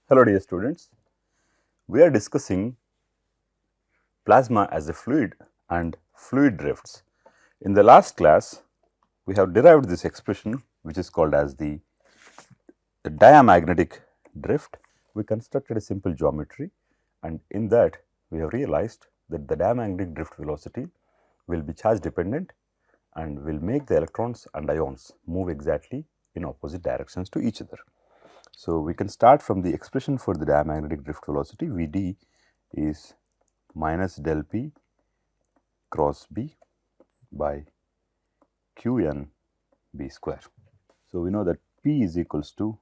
Hello dear students, we are discussing plasma as a fluid and fluid drifts. In the last class, we have derived this expression which is called as the diamagnetic drift. We constructed a simple geometry, and in that we have realized that the diamagnetic drift velocity will be charge dependent and will make the electrons and ions move exactly in opposite directions to each other. So, we can start from the expression for the diamagnetic drift velocity. Vd is minus del p cross b by qn b square. So, we know that p is equals to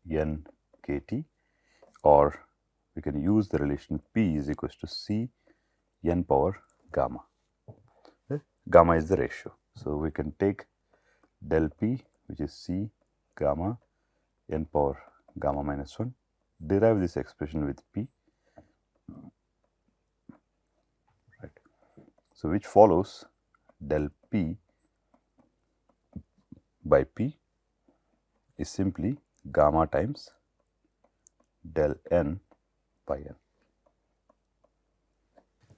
n kt, or we can use the relation p is equals to c n power gamma. Gamma is the ratio. So, we can take del p, which is c gamma n power gamma minus 1, derive this expression with p, right. So, which follows del p by p is simply gamma times del n by n.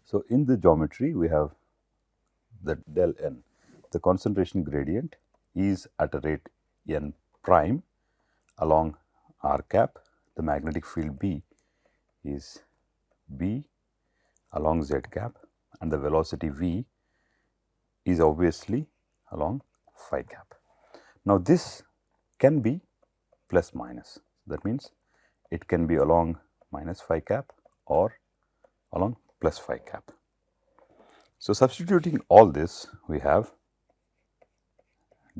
So, in the geometry we have that del n, the concentration gradient is at a rate n prime along r cap, the magnetic field B is B along z cap, and the velocity V is obviously along phi cap. Now, this can be plus minus, that means it can be along minus phi cap or along plus phi cap. So, substituting all this, we have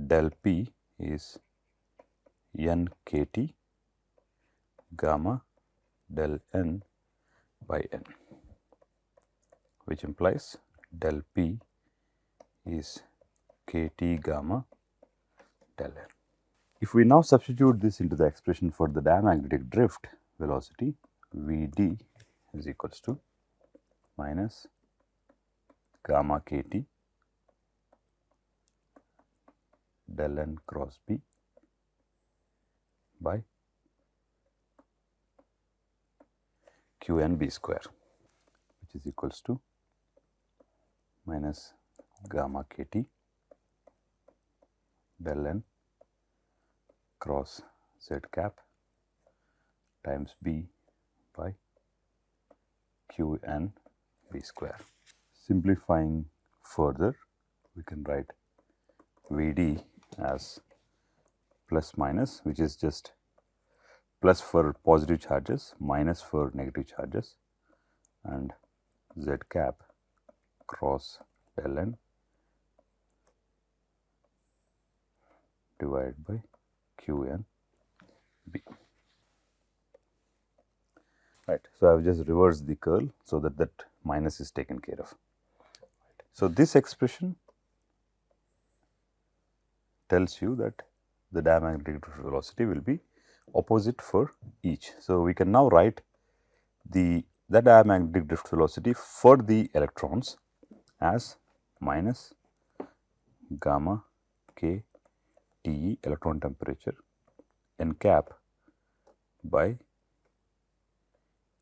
del P is n kt gamma del n by n, which implies del P is kt gamma del n. If we now substitute this into the expression for the diamagnetic drift velocity, Vd is equals to minus gamma kt del n cross b by qn b square, which is equals to minus gamma kt del n cross z cap times b by qn b square. Simplifying further, we can write Vd as plus minus, which is just plus for positive charges, minus for negative charges, and z cap cross del n divided by qn b. Right. So, I have just reversed the curl so that that minus is taken care of. Right. So, this expression tells you that the diamagnetic velocity will be opposite for each. So, we can now write the diamagnetic drift velocity for the electrons as minus gamma k Te electron temperature n cap by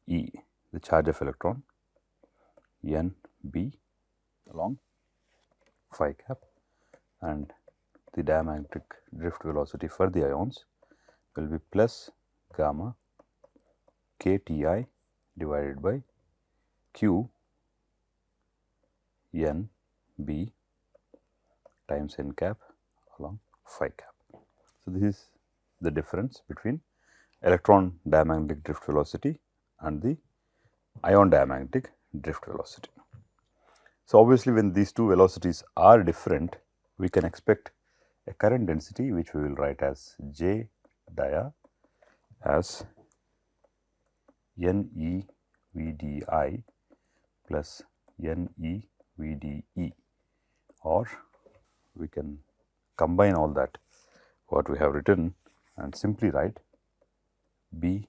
E, the charge of electron, n b along phi cap, and the diamagnetic drift velocity for the ions will be plus gamma k Ti divided by q n b times n cap along phi cap. So, this is the difference between electron diamagnetic drift velocity and the ion diamagnetic drift velocity. So, obviously, when these two velocities are different, we can expect a current density which we will write as J dia as N E V D I plus N E V D E, or we can combine all that what we have written and simply write B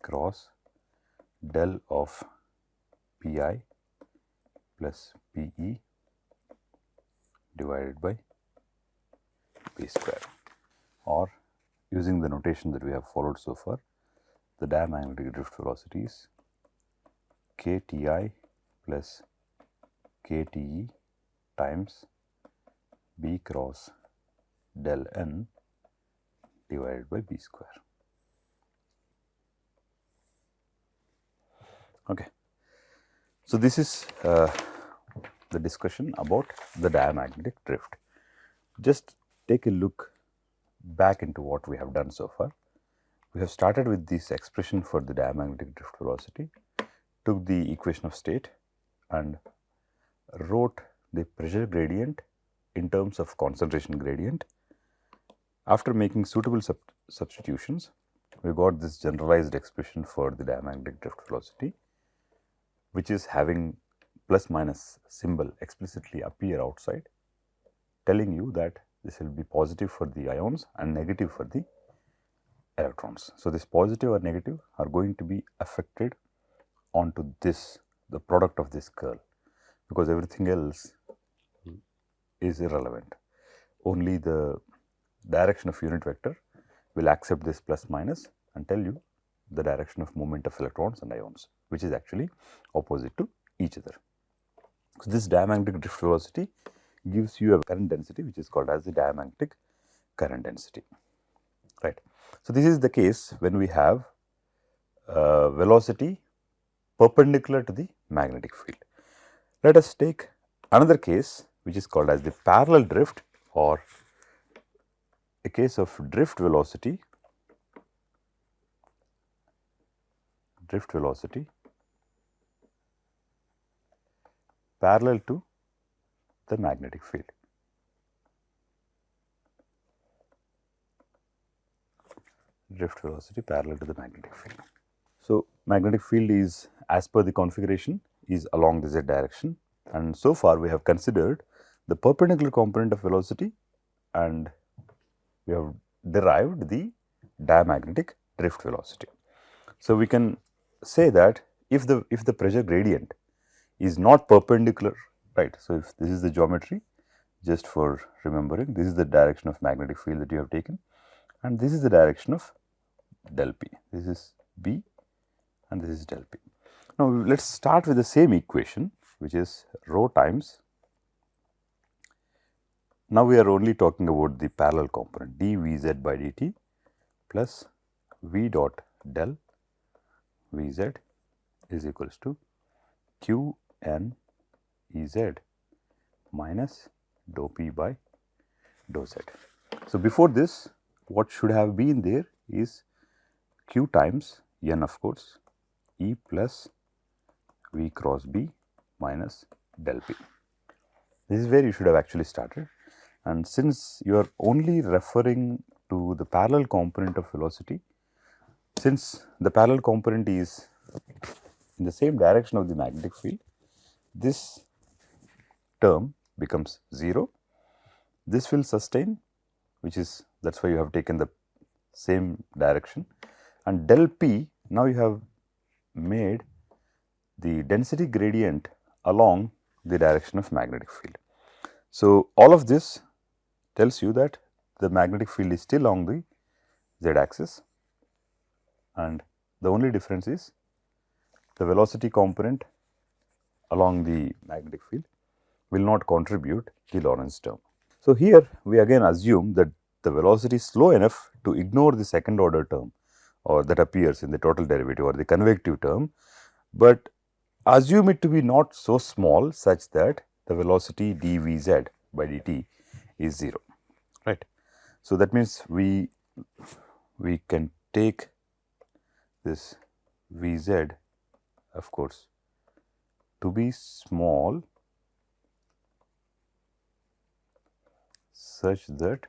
cross del of Pi plus Pe divided by P square, or using the notation that we have followed so far, the diamagnetic drift velocity is kTi plus kTe times b cross del n divided by b square. Okay. So, this is the discussion about the diamagnetic drift. Just take a look back into what we have done so far. We have started with this expression for the diamagnetic drift velocity, took the equation of state and wrote the pressure gradient in terms of concentration gradient. After making suitable substitutions, we got this generalized expression for the diamagnetic drift velocity, which is having plus minus symbol explicitly appear outside, telling you that this will be positive for the ions and negative for the electrons. So, this positive or negative are going to be affected onto this, the product of this curl, because everything else is irrelevant. Only the direction of unit vector will accept this plus minus and tell you the direction of movement of electrons and ions, which is actually opposite to each other. So, this diamagnetic drift velocity gives you a current density which is called as the diamagnetic current density, right. So, this is the case when we have velocity perpendicular to the magnetic field. Let us take another case which is called as the parallel drift, or a case of drift velocity parallel to the magnetic field. Drift velocity parallel to the magnetic field. So, magnetic field is, as per the configuration, is along the z direction, and so far we have considered the perpendicular component of velocity and we have derived the diamagnetic drift velocity. So, we can say that if the pressure gradient is not perpendicular, right. So, if this is the geometry, just for remembering, this is the direction of magnetic field that you have taken and this is the direction of del p. This is B and this is del p. Now, let us start with the same equation, which is rho times. Now, we are only talking about the parallel component dVz by dt plus V dot del Vz is equals to Q n Ez minus dou p by dou z. So, before this, what should have been there is Q times n, of course, E plus V cross B minus del p. This is where you should have actually started, and since you are only referring to the parallel component of velocity, since the parallel component is in the same direction of the magnetic field, this term becomes 0. This will sustain, which is, that is why you have taken the same direction, and del p, now you have made the density gradient along the direction of magnetic field. So, all of this tells you that the magnetic field is still along the z axis, and the only difference is the velocity component along the magnetic field will not contribute the Lorentz term. So, here we again assume that the velocity is slow enough to ignore the second order term, or that appears in the total derivative or the convective term, but assume it to be not so small such that the velocity dVz by dt is 0, right. So, that means we can take this Vz, of course, to be small such that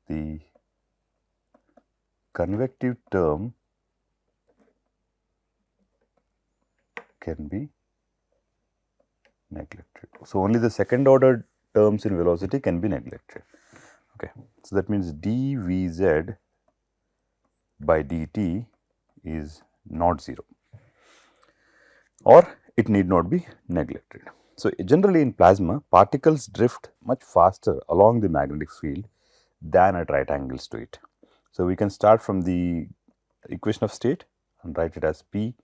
the convective term can be neglected. So, only the second order terms in velocity can be neglected. Okay. So, that means dVz by dt is not 0, or it need not be neglected. So, generally in plasma, particles drift much faster along the magnetic field than at right angles to it. So we can start from the equation of state and write it as P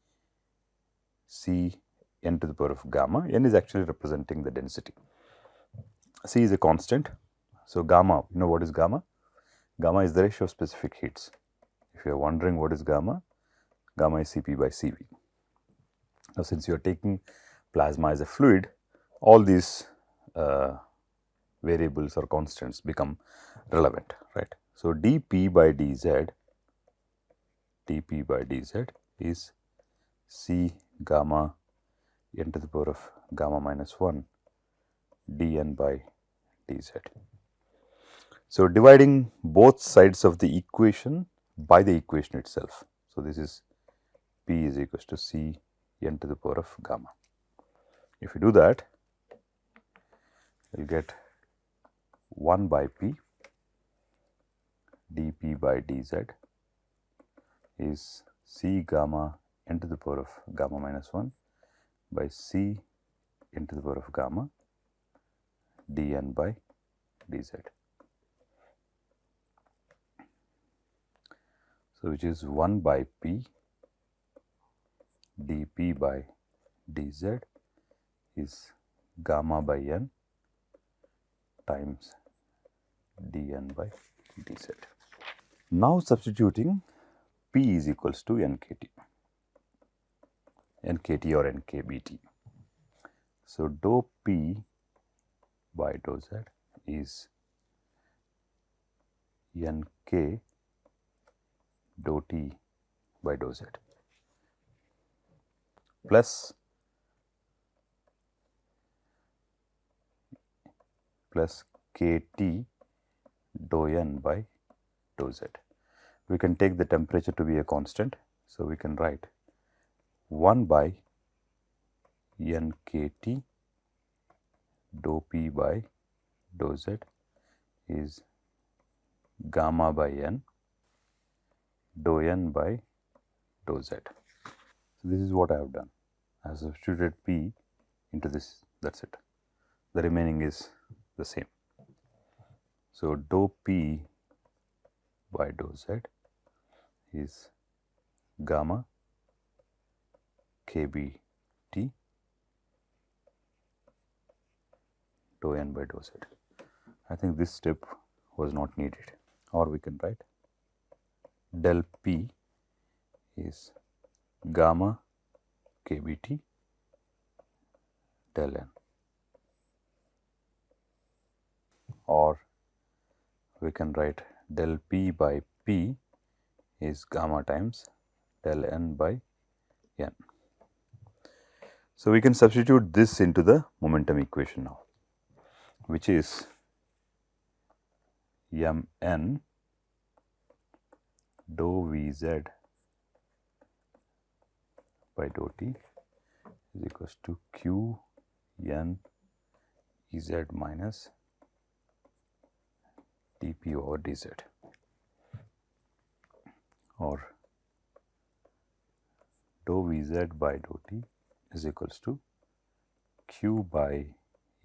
C n to the power of gamma. N is actually representing the density. C is a constant. So gamma, you know what is gamma? Gamma is the ratio of specific heats. If you are wondering what is gamma, gamma is Cp by Cv. Now since you are taking plasma as a fluid, all these variables or constants become relevant, right. So dP by dZ is C gamma n to the power of gamma minus 1 dN by dZ. So dividing both sides of the equation by the equation itself. So this is P is equals to C n to the power of gamma. If you do that, you will get 1 by P dP by dZ is C gamma n to the power of gamma minus 1 by C n to the power of gamma dN by dZ. So which is 1 by P dP by dZ is gamma by n times dN by dZ. Now substituting P is equals to NKT or NKBT. So dou P by dou Z is NK dou T by dou Z plus KT dou N by dou Z. We can take the temperature to be a constant. So we can write 1 by NKT dou P by dou Z is gamma by N dou N by dou Z. So this is what I have done. I have substituted P into this, that is it. The remaining is the same. So dou P by dou Z is gamma KBT dou N by dou Z. I think this step was not needed, or we can write del P is gamma KBT del N, or we can write del P by P is gamma times del N by N. So we can substitute this into the momentum equation now, which is Mn dou Vz by dou T is equals to Q N Ez minus dP over dZ, or dou Vz by dou T is equals to Q by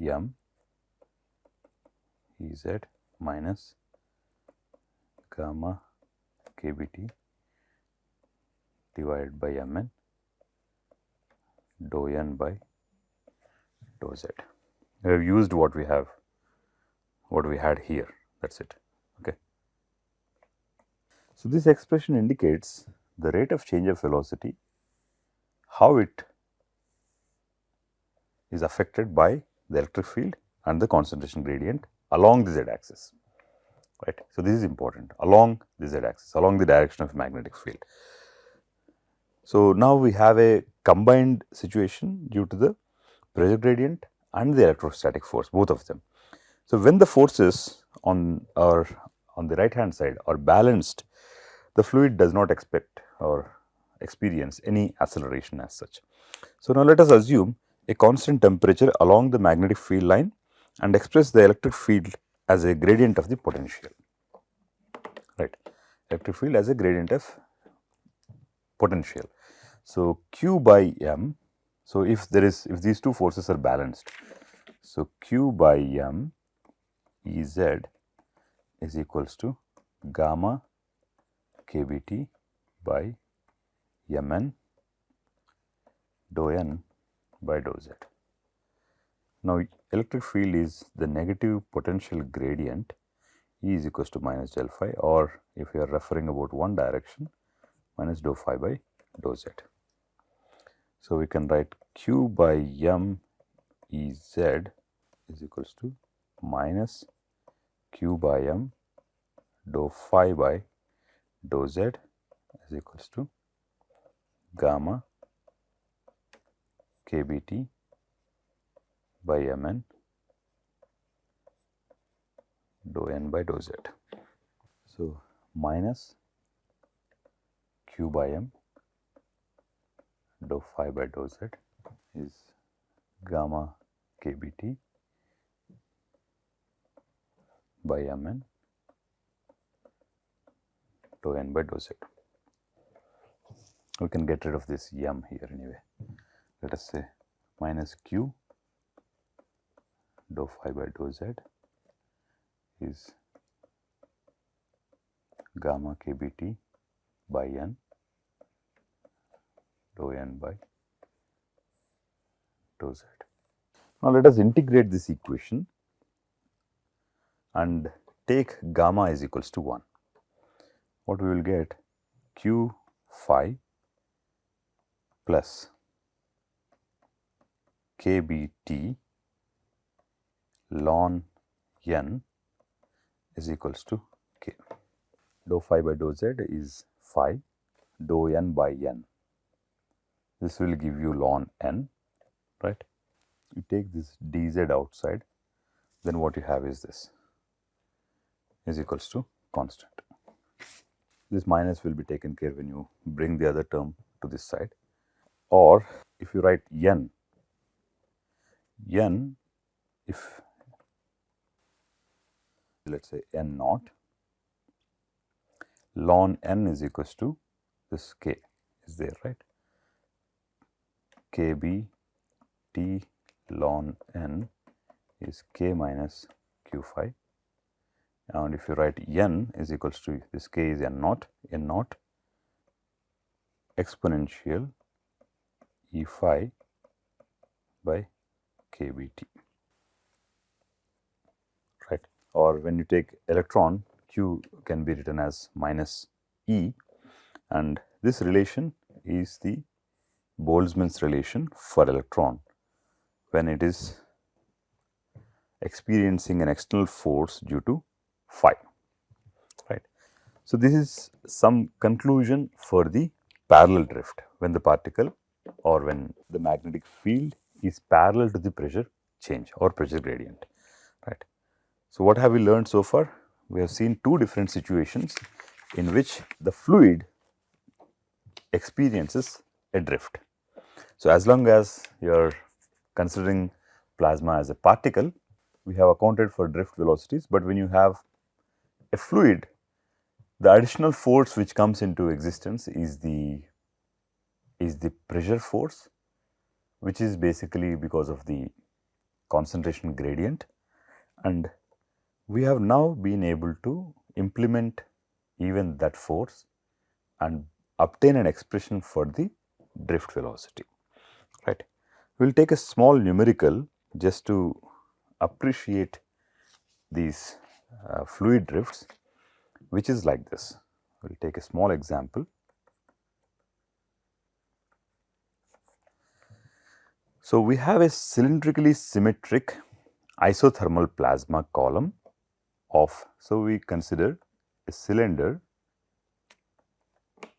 M Ez minus gamma KBT divided by Mn dou N by dou Z. We have used what we had here, that is it. Okay. So this expression indicates the rate of change of velocity, how it is affected by the electric field and the concentration gradient along the Z axis, right. So this is important, along the Z axis, along the direction of magnetic field. So now we have a combined situation due to the pressure gradient and the electrostatic force, both of them. So when the forces on the right hand side are balanced, the fluid does not expect or experience any acceleration as such. So now let us assume a constant temperature along the magnetic field line and express the electric field as a gradient of the potential, right. Electric field as a gradient of potential. So Q by M, so if these two forces are balanced, so Q by M Ez is equals to gamma kBt by Mn dou n by dou z. Now, electric field is the negative potential gradient E is equals to minus del phi, or if you are referring about one direction, minus dou phi by dou z. So, we can write Q by M E z is equals to minus Q by M dou phi by dou z is equals to gamma kBt by Mn dou n by dou z. So, minus Q by M dou phi by dou z is gamma kBt by Mn dou n by dou z. We can get rid of this m here anyway. Let us say minus Q dou phi by dou z is gamma kBt by n dou n by dou z. Now, let us integrate this equation and take gamma is equals to 1. What we will get? Q phi plus kBt ln n is equals to k. Dou phi by dou z is phi, dou n by n. This will give you ln n, right? You take this dz outside, then what you have is this is equals to constant. This minus will be taken care when you bring the other term to this side, or if you write n, if let us say n naught, ln n is equals to this k is there, right? kB t ln n is k minus q phi, and if you write n is equals to this k is n naught exponential e phi by kBt, right? Or when you take electron, q can be written as minus e, and this relation is the Boltzmann's relation for electron when it is experiencing an external force due to phi, right? So, this is some conclusion for the parallel drift when the particle or when the magnetic field is parallel to the pressure change or pressure gradient, right? So, what have we learned so far? We have seen two different situations in which the fluid experiences a drift. So, as long as you are considering plasma as a particle, we have accounted for drift velocities, but when you have a fluid, the additional force which comes into existence is the pressure force, which is basically because of the concentration gradient, and we have now been able to implement even that force and obtain an expression for the drift velocity, right? We will take a small numerical just to appreciate these fluid drifts, which is like this. We will take a small example. So, we have a cylindrically symmetric isothermal plasma column of, so we consider a cylinder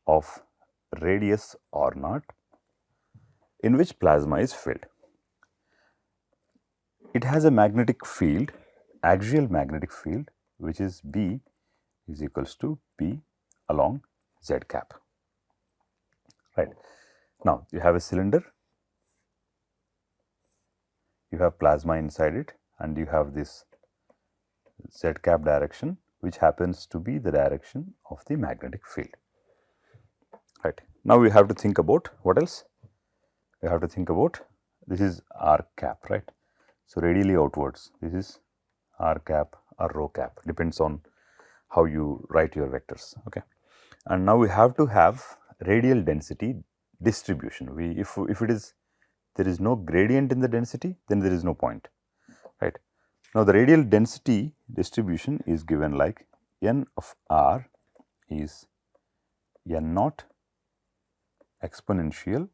of radius r0 in which plasma is filled. It has a magnetic field, axial magnetic field, which is B is equals to P along z cap, right? Now, you have a cylinder, you have plasma inside it, and you have this z cap direction, which happens to be the direction of the magnetic field, right? Now, we have to think about what else? We have to think about this is r cap, right? So, radially outwards, this is r cap or rho cap, depends on how you write your vectors, okay? And now we have to have radial density distribution. If it is, there is no gradient in the density, then there is no point, right. Now, the radial density distribution is given like n of r is n naught exponential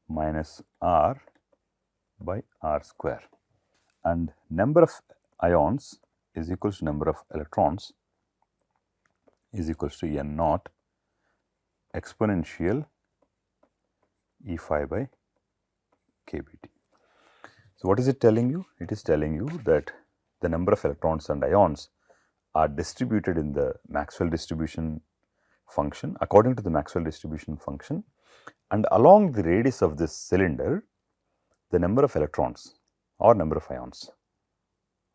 minus r by r square, and number of ions is equals to number of electrons is equals to n naught exponential E phi by kBT. So, what is it telling you? It is telling you that the number of electrons and ions are distributed in the Maxwell distribution function, according to the Maxwell distribution function, and along the radius of this cylinder, the number of electrons or number of ions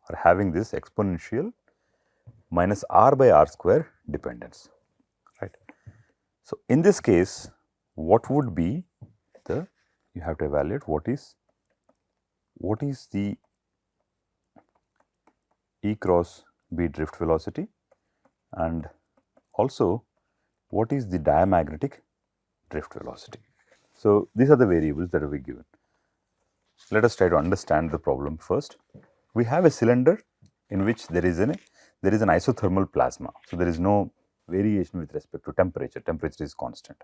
are having this exponential minus r by r square dependence, right. So, in this case, what would be the, you have to evaluate what is the E cross B drift velocity, and also what is the diamagnetic drift velocity. So, these are the variables that will be given. Let us try to understand the problem first. We have a cylinder in which there is an isothermal plasma. So, there is no variation with respect to temperature. Temperature is constant,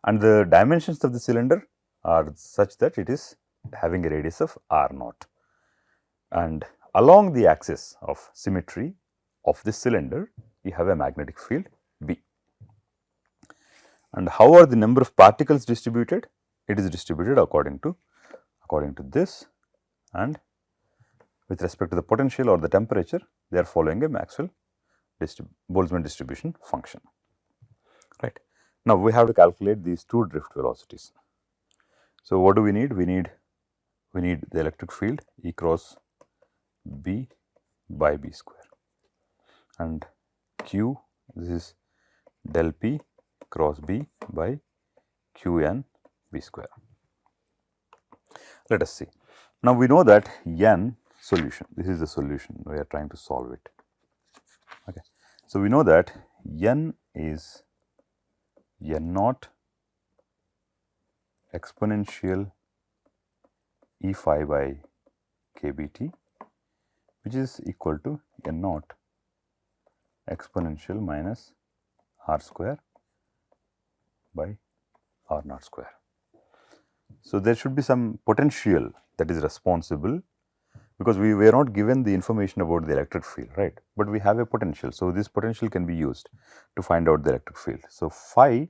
and the dimensions of the cylinder are such that it is having a radius of r naught, and along the axis of symmetry of this cylinder, you have a magnetic field B. And how are the number of particles distributed? It is distributed according to this, and with respect to the potential or the temperature, they are following a Maxwell Boltzmann distribution function, right. Now, we have to calculate these two drift velocities. So, what do we need? We need the electric field E cross B by B square, and Q, this is del P cross B by Qn B square. Let us see. Now, we know that n solution, this is the solution, we are trying to solve it. Okay. So, we know that n is n naught exponential E phi by kBT, which is equal to n naught exponential minus r square by r naught square. So, there should be some potential that is responsible, because we were not given the information about the electric field, right, but we have a potential. So, this potential can be used to find out the electric field. So, phi,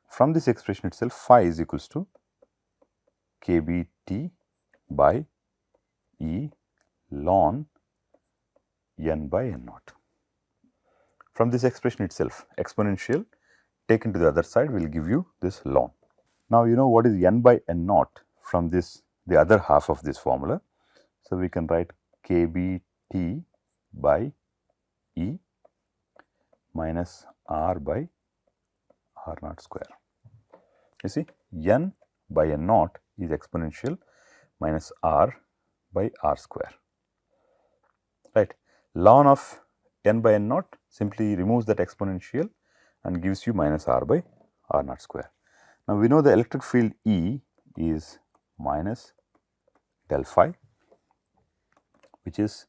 from this expression itself, phi is equals to kBT by E ln n by n naught. From this expression itself, exponential taken to the other side will give you this ln. Now, you know what is n by n naught from this, the other half of this formula. So, we can write kBT by E minus r by r naught square. You see, n by n naught is exponential minus r by r square, right. Ln of n by n naught simply removes that exponential and gives you minus r by r naught square. Now, we know the electric field E is minus del phi, which is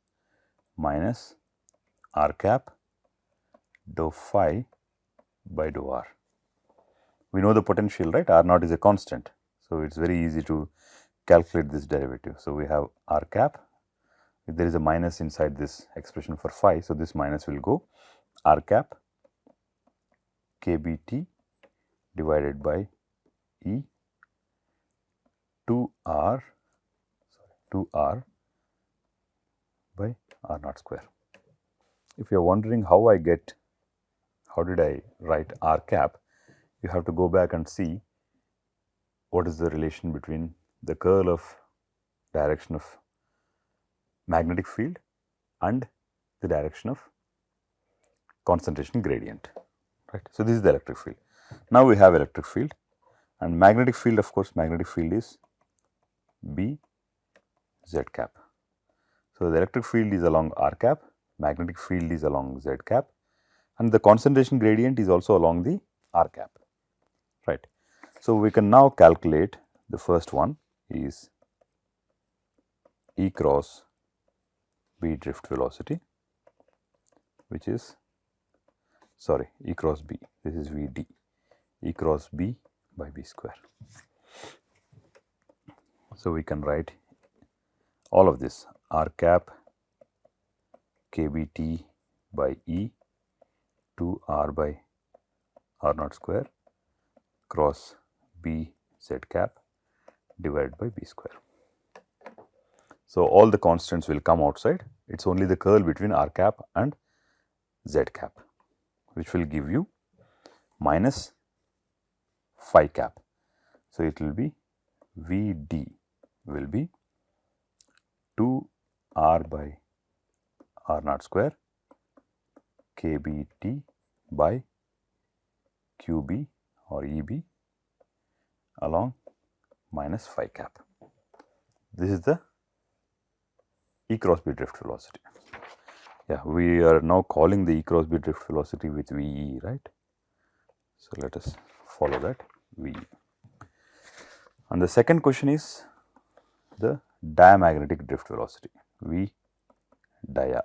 minus r cap dou phi by dou r. We know the potential, right, r naught is a constant. So, it is very easy to calculate this derivative. So, we have r cap, if there is a minus inside this expression for phi. So, this minus will go, r cap kBT divided by E 2r by r naught square. If you are wondering how did I write r cap, you have to go back and see what is the relation between the curl of direction of magnetic field and the direction of concentration gradient, right. So, this is the electric field. Now, we have electric field, and magnetic field, of course, magnetic field is B z cap. So, the electric field is along r cap, magnetic field is along z cap, and the concentration gradient is also along the r cap, right. So, we can now calculate the first one is E cross B drift velocity, which is E cross B, this is Vd, E cross B by B square. So, we can write all of this r cap kbt by E 2 r by r naught square cross B z cap divided by B square. So, all the constants will come outside, it is only the curl between r cap and z cap, which will give you minus phi cap. So, it will be Vd will be 2 r by r naught square kbt by qb or eb along minus phi cap. This is the E cross B drift velocity. Yeah, we are now calling the E cross B drift velocity with Ve, right. So, let us follow that Ve. And the second question is the diamagnetic drift velocity, V dia.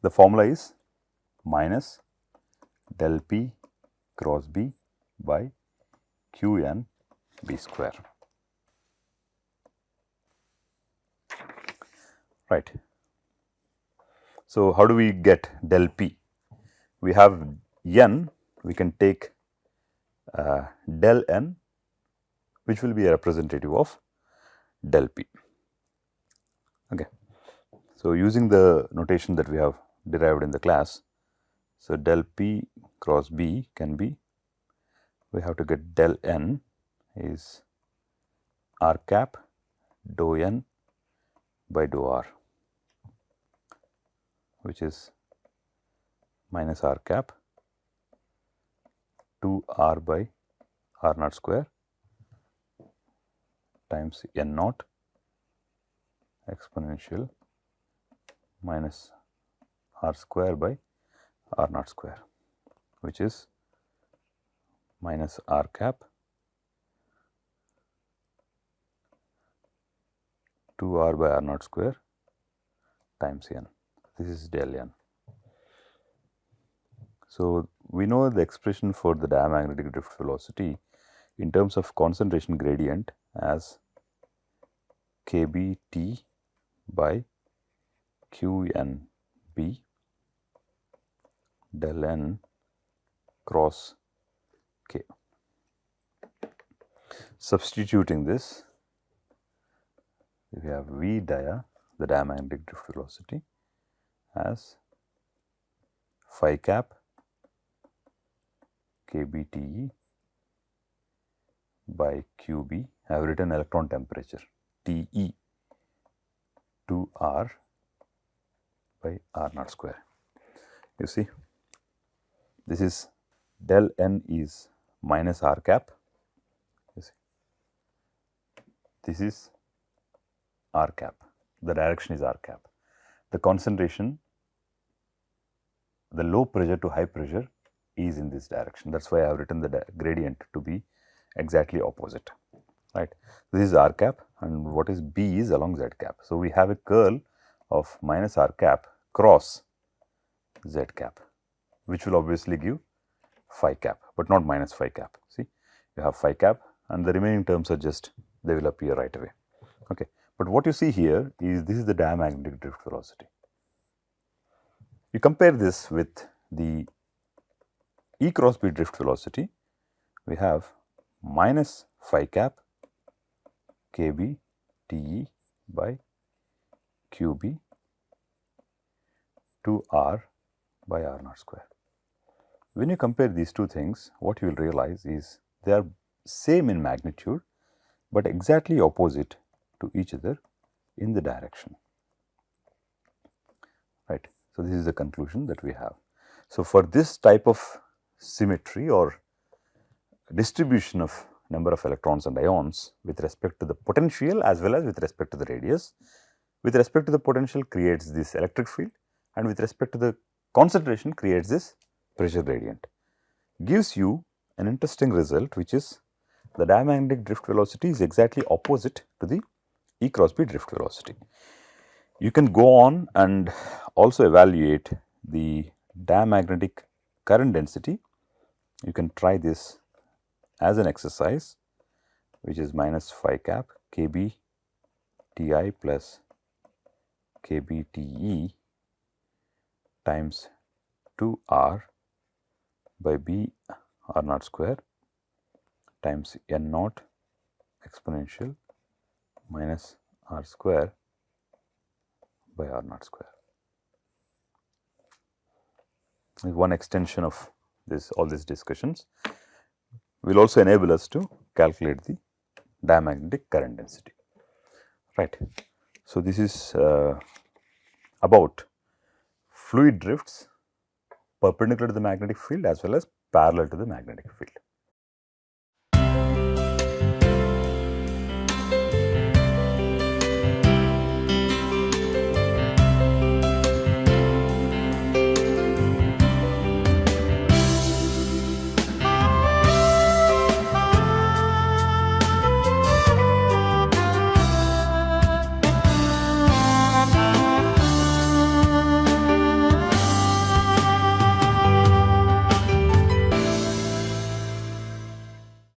The formula is minus del P cross B by Qn B square. Right. So, how do we get del P? We have n, we can take del n, which will be a representative of del P. Okay. So, using the notation that we have derived in the class, so del P cross B can be, we have to get del n is r cap dou n by dou r, which is minus r cap 2 r by r naught square times n naught exponential minus r square by r naught square, which is minus r cap 2 r by r naught square times n. This is del n. So, we know the expression for the diamagnetic drift velocity in terms of concentration gradient as kbt by qnb del n cross k. Substituting this, we have V dia, the diamagnetic drift velocity, as phi cap kBTE by QB. I have written electron temperature TE 2R by R naught square. You see, this is del n is minus R cap. You see, this is R cap. The direction is R cap. The concentration, the low pressure to high pressure is in this direction. That is why I have written the gradient to be exactly opposite, right. This is R cap and what is B is along Z cap. So, we have a curl of minus R cap cross Z cap, which will obviously give phi cap, but not minus phi cap. See, you have phi cap and the remaining terms are just, they will appear right away. Okay. But what you see here is this is the diamagnetic drift velocity. You compare this with the E cross B drift velocity, we have minus phi cap kb TE by QB 2R by R naught square. When you compare these two things, what you will realize is they are same in magnitude, but exactly opposite to each other in the direction, right. So, this is the conclusion that we have. So, for this type of symmetry or distribution of number of electrons and ions with respect to the potential as well as with respect to the radius, with respect to the potential creates this electric field and with respect to the concentration creates this pressure gradient. Gives you an interesting result, which is the diamagnetic drift velocity is exactly opposite to the E cross B drift velocity. You can go on and also evaluate the diamagnetic current density. You can try this as an exercise, which is minus phi cap kb Ti plus kb Te times 2r by b r naught square times n naught exponential minus r square by r naught square. One extension of this, all these discussions will also enable us to calculate the diamagnetic current density, right. So, this is about fluid drifts perpendicular to the magnetic field as well as parallel to the magnetic field.